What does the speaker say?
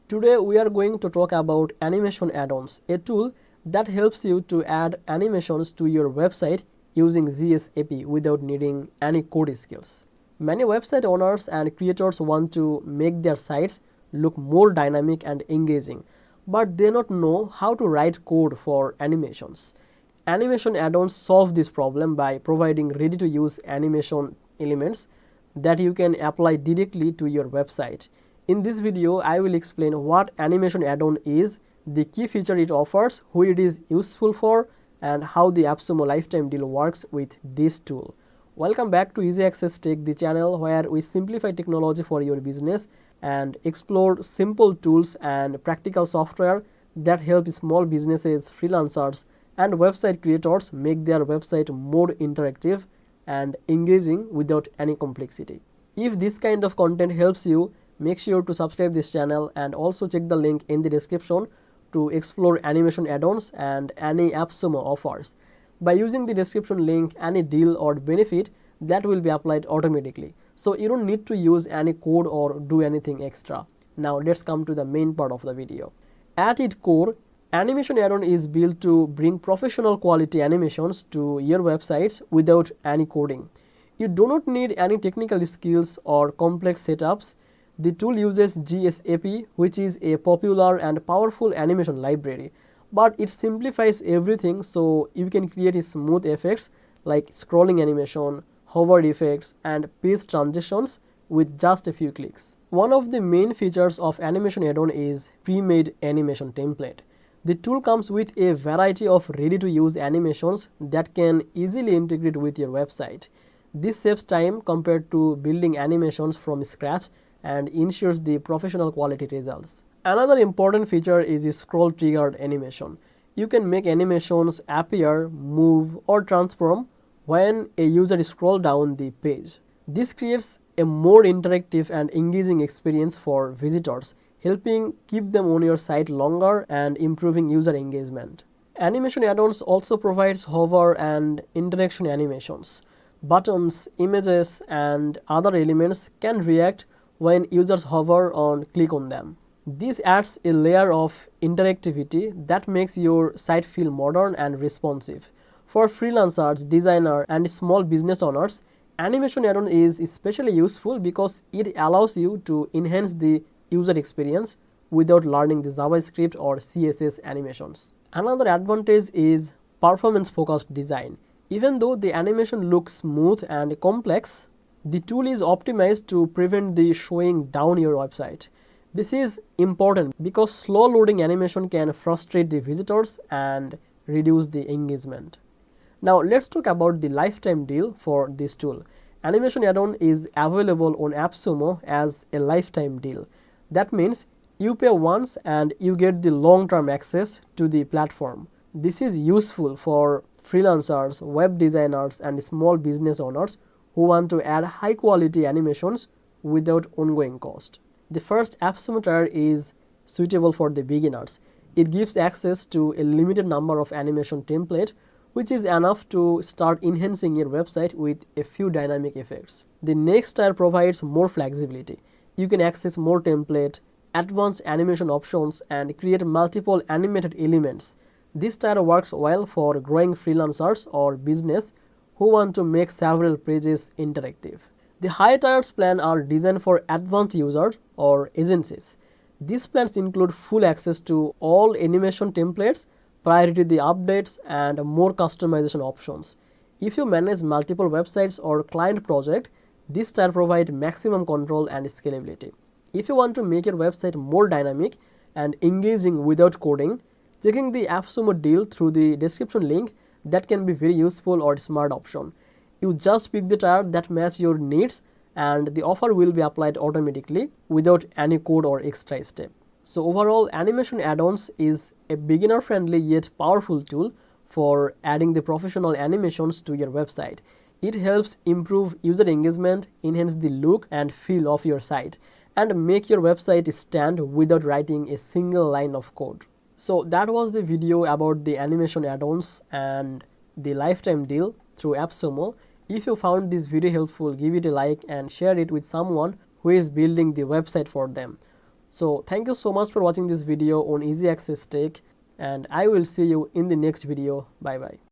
Today we are going to talk about Animation Addons, a tool that helps you to add animations to your website using GSAP without needing any code skills. Many website owners and creators want to make their sites look more dynamic and engaging, but they don't know how to write code for animations. Animation Addons solve this problem by providing ready-to-use animation elements that you can apply directly to your website. In this video, I will explain what Animation Addon is, the key feature it offers, who it is useful for, and how the AppSumo lifetime deal works with this tool. Welcome back to Easy Access Tech, the channel where we simplify technology for your business and explore simple tools and practical software that help small businesses, freelancers, and website creators make their website more interactive and engaging without any complexity. If this kind of content helps you, make sure to subscribe this channel and also check the link in the description to explore Animation Addons and any AppSumo offers. By using the description link, any deal or benefit that will be applied automatically. So you don't need to use any code or do anything extra. Now let's come to the main part of the video. At its core, Animation Addon is built to bring professional quality animations to your websites without any coding. You do not need any technical skills or complex setups. The tool uses GSAP, which is a popular and powerful animation library, but it simplifies everything so you can create smooth effects like scrolling animation, hover effects, and page transitions with just a few clicks. One of the main features of Animation Addon is pre-made animation template. The tool comes with a variety of ready-to-use animations that can easily integrate with your website. This saves time compared to building animations from scratch and ensures the professional quality results. Another important feature is scroll triggered animation. You can make animations appear, move, or transform when a user scrolls down the page. This creates a more interactive and engaging experience for visitors, helping keep them on your site longer and improving user engagement. Animation Addons also provides hover and interaction animations. Buttons, images, and other elements can react when users hover or click on them. This adds a layer of interactivity that makes your site feel modern and responsive. For freelancers, designers, and small business owners, Animation Addon is especially useful because it allows you to enhance the user experience without learning the JavaScript or CSS animations. Another advantage is performance-focused design. Even though the animation looks smooth and complex, the tool is optimized to prevent the slowing down your website. This is important because slow loading animation can frustrate the visitors and reduce the engagement. Now let's talk about the lifetime deal for this tool. Animation Addon is available on AppSumo as a lifetime deal. That means you pay once and you get the long-term access to the platform. This is useful for freelancers, web designers, and small business owners who want to add high-quality animations without ongoing cost. The first AppSumo tier is suitable for the beginners. It gives access to a limited number of animation templates, which is enough to start enhancing your website with a few dynamic effects. The next tier provides more flexibility. You can access more templates, advanced animation options, and create multiple animated elements. This tier works well for growing freelancers or business who want to make several pages interactive. The high tiers plan are designed for advanced users or agencies. These plans include full access to all animation templates, priority the updates, and more customization options. If you manage multiple websites or client projects, this tier provides maximum control and scalability. If you want to make your website more dynamic and engaging without coding, checking the AppSumo deal through the description link that can be very useful or smart option. You just pick the tier that matches your needs and the offer will be applied automatically without any code or extra step. So overall, Animation Addons is a beginner-friendly yet powerful tool for adding the professional animations to your website. It helps improve user engagement, enhance the look and feel of your site, and make your website stand without writing a single line of code. So that was the video about the Animation Addons and the lifetime deal through AppSumo. If you found this video helpful, give it a like and share it with someone who is building the website for them. So thank you so much for watching this video on easy access tech, and I will see you in the next video. Bye bye.